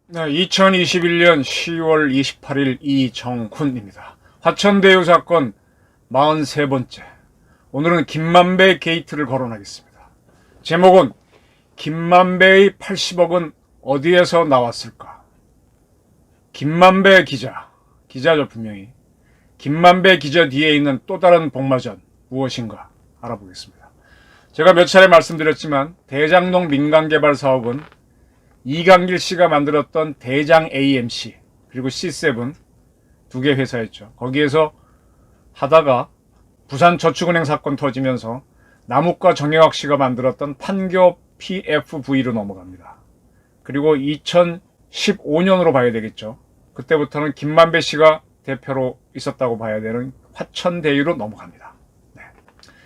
네, 2021년 10월 28일 이정훈입니다. 화천대유 사건 43번째. 오늘은 김만배 게이트를 거론하겠습니다. 제목은 김만배의 80억은 어디에서 나왔을까? 김만배 기자죠 분명히. 김만배 기자 뒤에 있는 또 다른 복마전 무엇인가 알아보겠습니다. 제가 몇 차례 말씀드렸지만 대장동 민간개발 사업은 이강길 씨가 만들었던 대장 AMC 그리고 C7 두 개 회사였죠. 거기에서 하다가 부산저축은행 사건 터지면서 남욱과 정영학 씨가 만들었던 판교 PFV로 넘어갑니다. 그리고 2015년으로 봐야 되겠죠. 그때부터는 김만배 씨가 대표로 있었다고 봐야 되는 화천대유로 넘어갑니다. 네.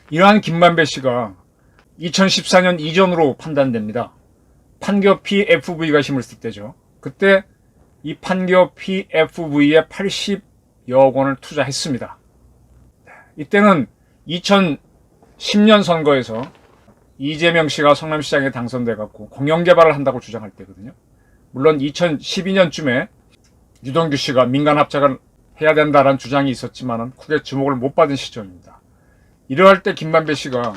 이러한 김만배 씨가 2014년 이전으로 판단됩니다. 판교 PFV가 힘을 쓸 때죠. 그때 이 판교 PFV에 80여억 원을 투자했습니다. 이때는 2010년 선거에서 이재명 씨가 성남시장에 당선돼갖고 공영개발을 한다고 주장할 때거든요. 물론 2012년쯤에 유동규 씨가 민간 합작을 해야 된다라는 주장이 있었지만 크게 주목을 못 받은 시점입니다. 이러할 때 김만배 씨가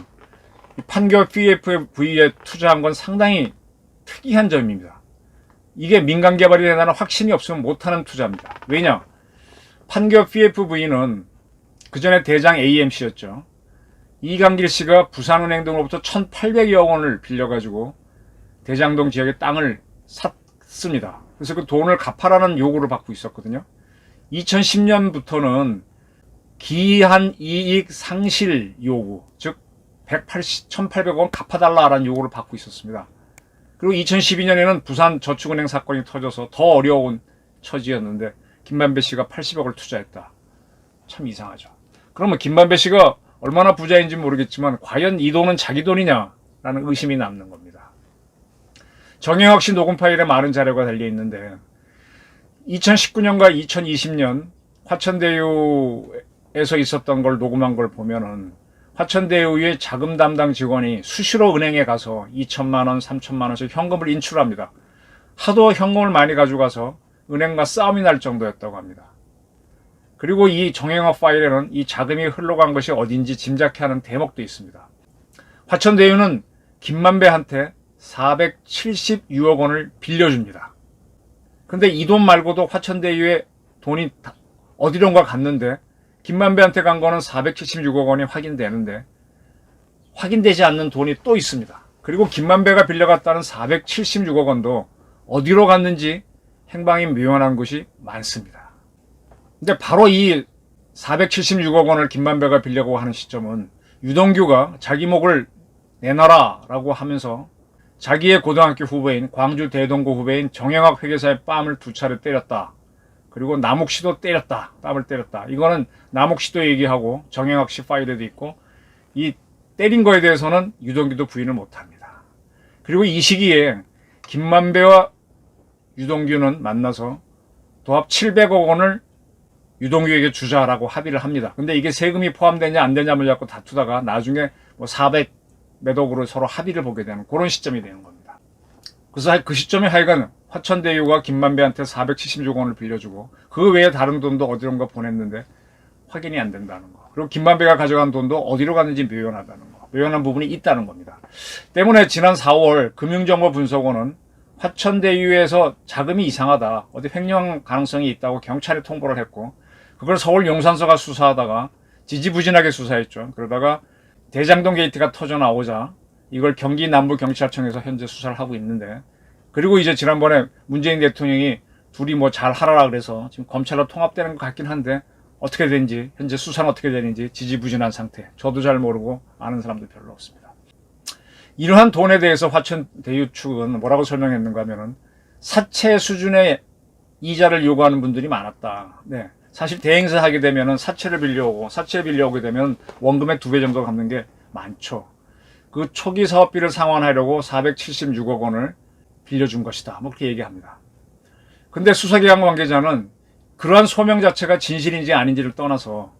판교 PFV에 투자한 건 상당히 특이한 점입니다. 이게 민간 개발이 된다는 확신이 없으면 못하는 투자입니다. 왜냐? 판교 PFV는 그 전에 대장 AMC였죠. 이강길 씨가 부산은행 등으로부터 1,800여 원을 빌려가지고 대장동 지역의 땅을 샀습니다. 그래서 그 돈을 갚아라는 요구를 받고 있었거든요. 2010년부터는 기한 이익 상실 요구, 즉 1,800원 갚아달라라는 요구를 받고 있었습니다. 그리고 2012년에는 부산저축은행 사건이 터져서 더 어려운 처지였는데 김만배 씨가 80억을 투자했다. 참 이상하죠. 그러면 김만배 씨가 얼마나 부자인지 모르겠지만 과연 이 돈은 자기 돈이냐라는 의심이 남는 겁니다. 정영학 씨 녹음 파일에 많은 자료가 달려있는데 2019년과 2020년 화천대유에서 있었던 걸 녹음한 걸 보면은 화천대유의 자금 담당 직원이 수시로 은행에 가서 2천만 원, 3천만 원씩 현금을 인출합니다. 하도 현금을 많이 가져가서 은행과 싸움이 날 정도였다고 합니다. 그리고 이 정영학 파일에는 이 자금이 흘러간 것이 어딘지 짐작케 하는 대목도 있습니다. 화천대유는 김만배한테 476억 원을 빌려줍니다. 근데 이 돈 말고도 화천대유의 돈이 어디론가 갔는데 김만배한테 간 거는 476억 원이 확인되는데 확인되지 않는 돈이 또 있습니다. 그리고 김만배가 빌려갔다는 476억 원도 어디로 갔는지 행방이 묘연한 곳이 많습니다. 근데 바로 이 476억 원을 김만배가 빌려고 하는 시점은 유동규가 자기 목을 내놔라 라고 하면서 자기의 고등학교 후배인 광주 대동고 후배인 정영학 회계사의 뺨을 2차례 때렸다. 그리고 남욱 씨도 때렸다. 뺨을 때렸다. 이거는 남욱 씨도 얘기하고 정영학 씨 파일에도 있고 이 때린 거에 대해서는 유동규도 부인을 못합니다. 그리고 이 시기에 김만배와 유동규는 만나서 도합 700억 원을 유동규에게 주자라고 합의를 합니다. 근데 이게 세금이 포함되냐 안 되냐를 갖고 다투다가 나중에 뭐 400 몇 억으로 서로 합의를 보게 되는 그런 시점이 되는 겁니다. 그래서 그 시점에 하여간 화천대유가 김만배한테 476억 원을 빌려주고 그 외에 다른 돈도 어디론가 보냈는데 확인이 안 된다는 거. 그리고 김만배가 가져간 돈도 어디로 갔는지 묘연하다는 거. 묘연한 부분이 있다는 겁니다. 때문에 지난 4월 금융정보분석원은 화천대유에서 자금이 이상하다. 어디 횡령 가능성이 있다고 경찰에 통보를 했고 그걸 서울 용산서가 수사하다가 지지부진하게 수사했죠. 그러다가 대장동 게이트가 터져 나오자 이걸 경기 남부경찰청에서 현재 수사를 하고 있는데 그리고 이제 지난번에 문재인 대통령이 둘이 뭐 잘 하라라 그래서 지금 검찰로 통합되는 것 같긴 한데 어떻게 되는지 현재 수사는 어떻게 되는지 지지부진한 상태. 저도 잘 모르고 아는 사람도 별로 없습니다. 이러한 돈에 대해서 화천대유 측은 뭐라고 설명했는가 하면은 사채 수준의 이자를 요구하는 분들이 많았다. 네. 사실 대행사 하게 되면은 사채 빌려오게 되면 원금의 2배 정도 갚는 게 많죠. 그 초기 사업비를 상환하려고 476억 원을 빌려준 것이다. 뭐 그렇게 얘기합니다. 근데 수사기관 관계자는 그러한 소명 자체가 진실인지 아닌지를 떠나서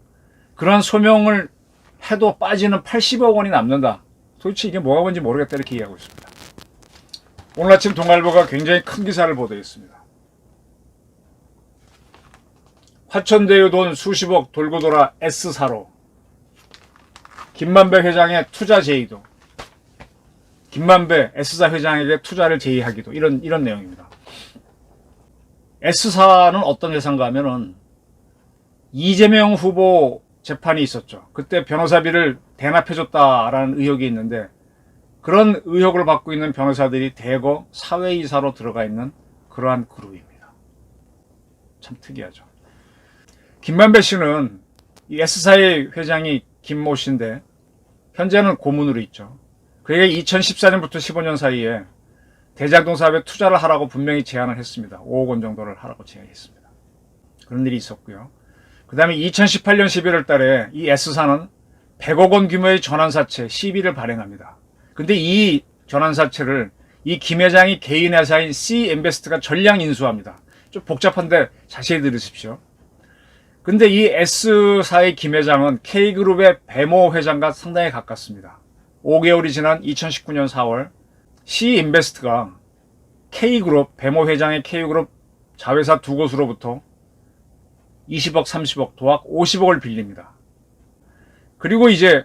그러한 소명을 해도 빠지는 80억 원이 남는다. 도대체 이게 뭐가 뭔지 모르겠다 이렇게 이해하고 있습니다. 오늘 아침 동아일보가 굉장히 큰 기사를 보도했습니다. 화천대유 돈 수십억 돌고 돌아 S사로 김만배 회장의 투자 제의도, 김만배 S사 회장에게 투자를 제의하기도, 이런 내용입니다. S사는 어떤 회사인가 하면은 이재명 후보 재판이 있었죠. 그때 변호사비를 대납해줬다라는 의혹이 있는데 그런 의혹을 받고 있는 변호사들이 대거 사회이사로 들어가 있는 그러한 그룹입니다. 참 특이하죠. 김만배 씨는 이 S사의 회장이 김모 씨인데 현재는 고문으로 있죠. 그에게 2014년부터 15년 사이에 대장동 사업에 투자를 하라고 분명히 제안을 했습니다. 5억 원 정도를 하라고 제안했습니다. 그런 일이 있었고요. 그 다음에 2018년 11월 달에 이 S사는 100억 원 규모의 전환사채 CB를 발행합니다. 근데 이 전환사채를 이 김 회장이 개인 회사인 C인베스트가 전량 인수합니다. 좀 복잡한데 자세히 들으십시오. 근데 이 S사의 김 회장은 K그룹의 배모 회장과 상당히 가깝습니다. 5개월이 지난 2019년 4월 C인베스트가 K그룹, 배모 회장의 K그룹 자회사 두 곳으로부터 20억, 30억, 도합 50억을 빌립니다. 그리고 이제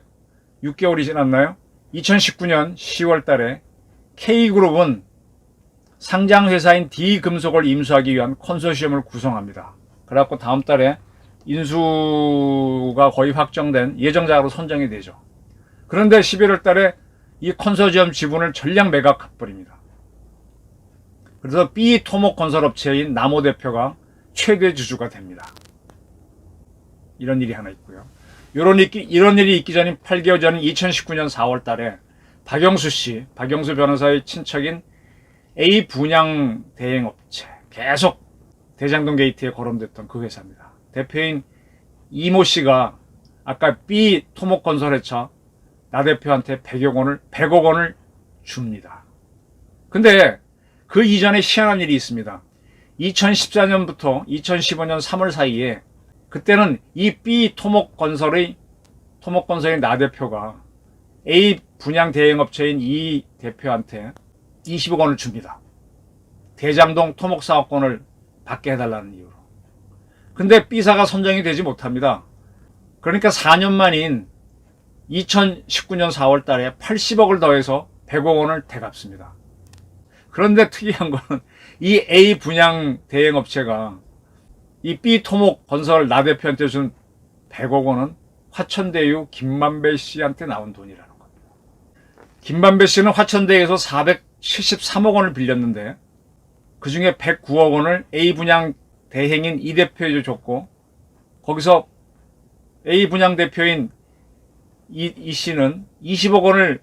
6개월이 지났나요? 2019년 10월 달에 K그룹은 상장회사인 D금속을 임수하기 위한 컨소시엄을 구성합니다. 그래갖고 다음 달에 인수가 거의 확정된 예정자로 선정이 되죠. 그런데 11월 달에 이 컨소시엄 지분을 전량 매각해버립니다. 그래서 B 토목건설업체인 남호 대표가 최대 주주가 됩니다. 이런 일이 하나 있고요. 이런 일이 있기 전인 8개월 전인 2019년 4월 달에 박영수 씨, 박영수 변호사의 친척인 A 분양 대행업체, 계속 대장동 게이트에 거론됐던 그 회사입니다. 대표인 이모 씨가 아까 B 토목건설회차 나 대표한테 100억 원을 줍니다. 근데 그 이전에 희한한 일이 있습니다. 2014년부터 2015년 3월 사이에 그때는 이 B 토목건설의 나 대표가 A 분양 대행업체인 이 대표한테 20억 원을 줍니다. 대장동 토목사업권을 받게 해달라는 이유로. 근데 B사가 선정이 되지 못합니다. 그러니까 4년 만인 2019년 4월 달에 80억을 더해서 100억 원을 대갚습니다. 그런데 특이한 거는 이 A 분양 대행업체가 이 B 토목 건설 나 대표한테 준 100억 원은 화천대유 김만배 씨한테 나온 돈이라는 겁니다. 김만배 씨는 화천대유에서 473억 원을 빌렸는데 그 중에 109억 원을 A 분양 대행인 이 대표에게 줬고 거기서 A 분양 대표인 이 씨는 20억 원을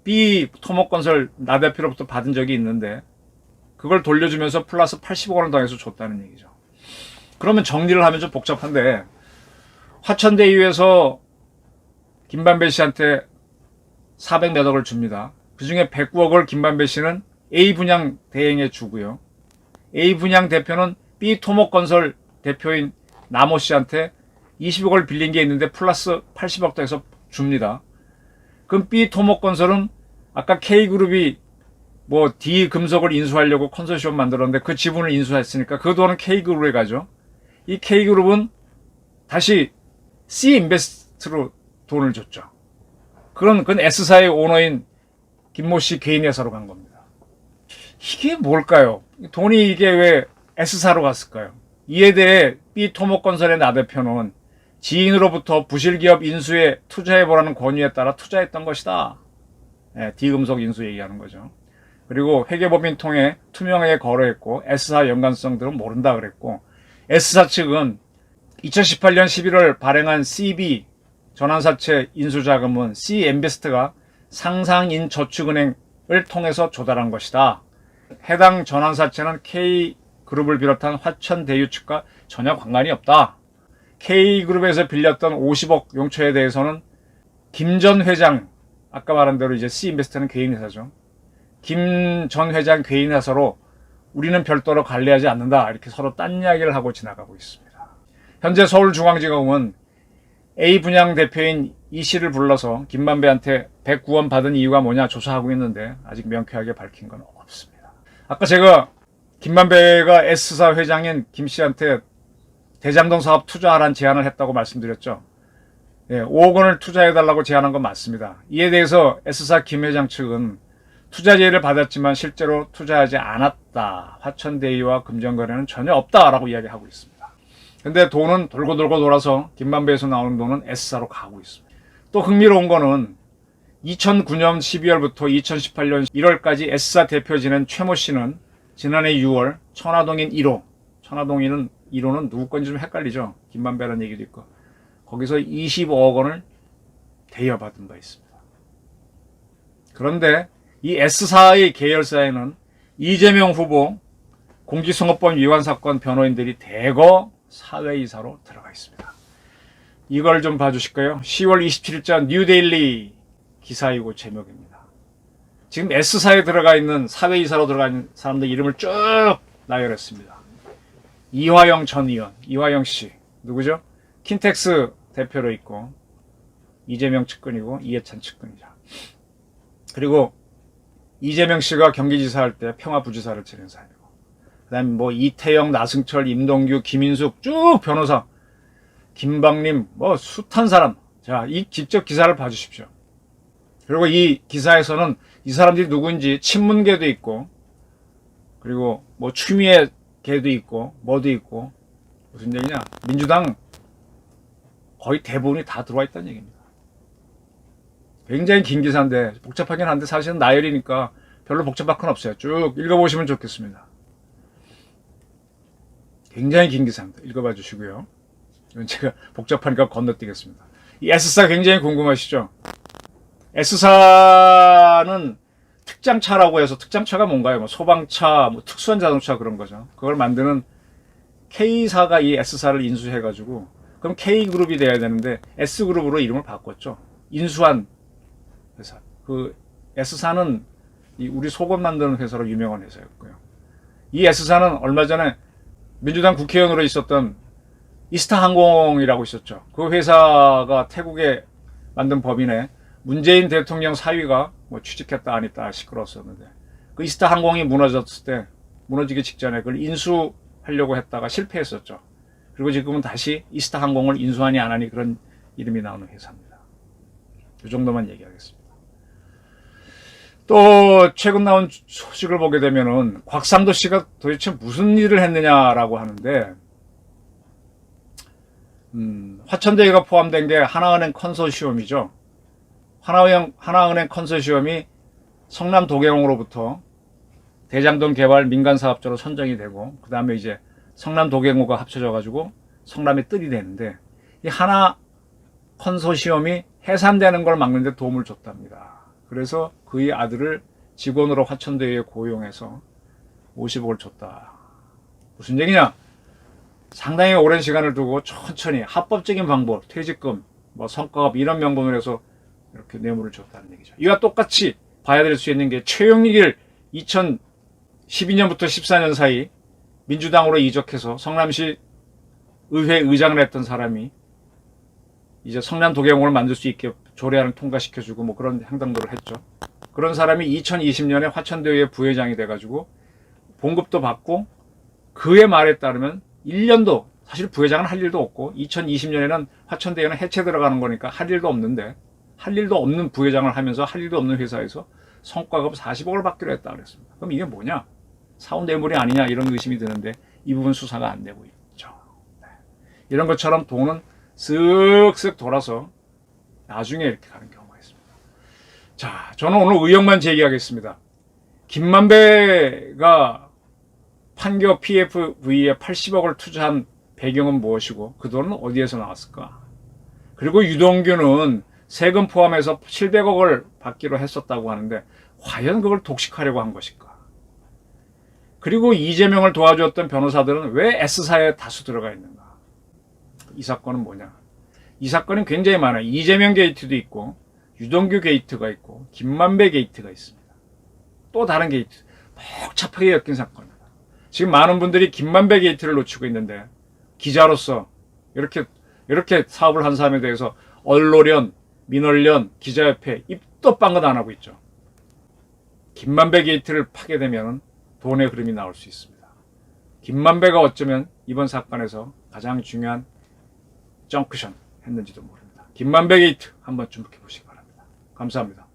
B 토목건설 나 대표로부터 받은 적이 있는데 그걸 돌려주면서 플러스 80억 원을 더해서 줬다는 얘기죠. 그러면 정리를 하면 좀 복잡한데 화천대유에서 김만배 씨한테 400몇 억을 줍니다. 그 중에 109억을 김만배 씨는 A 분양 대행에 주고요. A 분양 대표는 B 토목건설 대표인 남호 씨한테 20억을 빌린 게 있는데 플러스 80억 더해서 줍니다. 그럼 B 토목건설은 아까 K그룹이 뭐 D금속을 인수하려고 컨소시엄 만들었는데 그 지분을 인수했으니까 그 돈은 K그룹에 가죠. 이 K그룹은 다시 C인베스트로 돈을 줬죠. 그건 S사의 오너인 김모 씨 개인 회사로 간 겁니다. 이게 뭘까요? 돈이 이게 왜 S사로 갔을까요? 이에 대해 B 토목건설의 나 대표는 지인으로부터 부실기업 인수에 투자해보라는 권유에 따라 투자했던 것이다. D금속 인수 얘기하는 거죠. 그리고 회계법인 통해 투명하게 거래했고 S사 연관성들은 모른다 그랬고 S사 측은 2018년 11월 발행한 CB 전환사채 인수자금은 C인베스트가 상상인저축은행을 통해서 조달한 것이다. 해당 전환사채는 K그룹을 비롯한 화천대유 측과 전혀 관관이 없다. K그룹에서 빌렸던 50억 용처에 대해서는 김 전 회장, 아까 말한 대로 이제 C인베스트는 개인 회사죠. 김 전 회장 개인 회사로 우리는 별도로 관리하지 않는다. 이렇게 서로 딴 이야기를 하고 지나가고 있습니다. 현재 서울중앙지검은 A 분양 대표인 이 씨를 불러서 김만배한테 109원 받은 이유가 뭐냐 조사하고 있는데 아직 명쾌하게 밝힌 건 없습니다. 아까 제가 김만배가 S사 회장인 김 씨한테 대장동 사업 투자하라는 제안을 했다고 말씀드렸죠. 5억 원을 투자해달라고 제안한 건 맞습니다. 이에 대해서 S사 김 회장 측은 투자 제의를 받았지만 실제로 투자하지 않았다. 화천대유와 금전거래는 전혀 없다라고 이야기하고 있습니다. 근데 돈은 돌고 돌아서 김만배에서 나오는 돈은 S사로 가고 있습니다. 또 흥미로운 거는 2009년 12월부터 2018년 1월까지 S사 대표 지낸 최모 씨는 지난해 6월 천화동인 1호, 천화동인 1호는 누구 건지 좀 헷갈리죠. 김만배라는 얘기도 있고 거기서 25억 원을 대여받은 바 있습니다. 그런데 이 S사의 계열사에는 이재명 후보 공직선거법 위반 사건 변호인들이 대거 사회이사로 들어가 있습니다. 이걸 좀 봐주실까요? 10월 27일자 뉴데일리 기사이고 제목입니다. 지금 S사에 들어가 있는 사회이사로 들어가 있는 사람들 이름을 쭉 나열했습니다. 이화영 전 의원, 이화영 씨 누구죠? 킨텍스 대표로 있고 이재명 측근이고 이해찬 측근이죠. 그리고 이재명 씨가 경기지사 할 때 평화부지사를 지낸 사람이고 그 다음에 뭐 이태영, 나승철, 임동규, 김인숙 쭉 변호사 김방림 뭐 숱한 사람. 자, 이 직접 기사를 봐주십시오. 그리고 이 기사에서는 이 사람들이 누구인지 친문계도 있고 그리고 뭐 추미애계도 있고 뭐도 있고 무슨 얘기냐 민주당 거의 대부분이 다 들어와 있다는 얘기입니다. 굉장히 긴 기사인데 복잡하긴 한데 사실은 나열이니까 별로 복잡할 건 없어요. 쭉 읽어보시면 좋겠습니다. 굉장히 긴 기사입니다. 읽어봐 주시고요. 이건 제가 복잡하니까 건너뛰겠습니다. 이 S사 굉장히 궁금하시죠? S사는 특장차라고 해서 특장차가 뭔가요? 뭐 소방차, 뭐 특수한 자동차 그런 거죠. 그걸 만드는 K사가 이 S사를 인수해가지고 그럼 K그룹이 돼야 되는데 S그룹으로 이름을 바꿨죠. 인수한 회사. 그 S사는 우리 속옷 만드는 회사로 유명한 회사였고요. 이 S사는 얼마 전에 민주당 국회의원으로 있었던 이스타항공이라고 있었죠. 그 회사가 태국에 만든 법인에 문재인 대통령 사위가 뭐 취직했다 안 했다 시끄러웠었는데 그 이스타항공이 무너졌을 때 무너지기 직전에 그걸 인수하려고 했다가 실패했었죠. 그리고 지금은 다시 이스타항공을 인수하니 안 하니 그런 이름이 나오는 회사입니다. 이 정도만 얘기하겠습니다. 또 최근 나온 소식을 보게 되면은 곽상도 씨가 도대체 무슨 일을 했느냐라고 하는데 화천대유가 포함된 게 하나은행 컨소시엄이죠. 하나은행 컨소시엄이 성남 도경호로부터 대장동 개발 민간사업자로 선정이 되고 그 다음에 이제 성남 도경호가 합쳐져 가지고 성남의 뜰이 되는데 이 하나 컨소시엄이 해산되는 걸 막는 데 도움을 줬답니다. 그래서 그의 아들을 직원으로 화천대유에 고용해서 50억을 줬다. 무슨 얘기냐? 상당히 오랜 시간을 두고 천천히 합법적인 방법, 퇴직금, 뭐 성과급 이런 명분을 해서 이렇게 뇌물을 줬다는 얘기죠. 이와 똑같이 봐야 될 수 있는 게 최영익을 2012년부터 14년 사이 민주당으로 이적해서 성남시 의회 의장을 했던 사람이 이제 성남 도경호를 만들 수 있게 조례안을 통과시켜주고 뭐 그런 행동들을 했죠. 그런 사람이 2020년에 화천대유의 부회장이 돼가지고 봉급도 받고 그의 말에 따르면 1년도 사실 부회장은 할 일도 없고 2020년에는 화천대유는 해체 들어가는 거니까 할 일도 없는데 할 일도 없는 부회장을 하면서 할 일도 없는 회사에서 성과급 40억을 받기로 했다 그랬습니다. 그럼 이게 뭐냐? 사후 뇌물이 아니냐 이런 의심이 드는데 이 부분 수사가 안 되고 있죠. 네. 이런 것처럼 돈은 쓱쓱 돌아서 나중에 이렇게 가는 경우가 있습니다. 자, 저는 오늘 의혹만 제기하겠습니다. 김만배가 판교 PFV에 80억을 투자한 배경은 무엇이고 그 돈은 어디에서 나왔을까? 그리고 유동규는 세금 포함해서 700억을 받기로 했었다고 하는데 과연 그걸 독식하려고 한 것일까? 그리고 이재명을 도와주었던 변호사들은 왜 S사에 다수 들어가 있는가? 이 사건은 뭐냐? 이 사건은 굉장히 많아요. 이재명 게이트도 있고 유동규 게이트가 있고 김만배 게이트가 있습니다. 또 다른 게이트. 복잡하게 엮인 사건입니다. 지금 많은 분들이 김만배 게이트를 놓치고 있는데 기자로서 이렇게 사업을 한 사람에 대해서 언론련, 민원련, 기자협회 입도 빵긋 안 하고 있죠. 김만배 게이트를 파게 되면 돈의 흐름이 나올 수 있습니다. 김만배가 어쩌면 이번 사건에서 가장 중요한 정크션 했는지도 모릅니다. 김만배 게이트 한번 주목해 보시기 바랍니다. 감사합니다.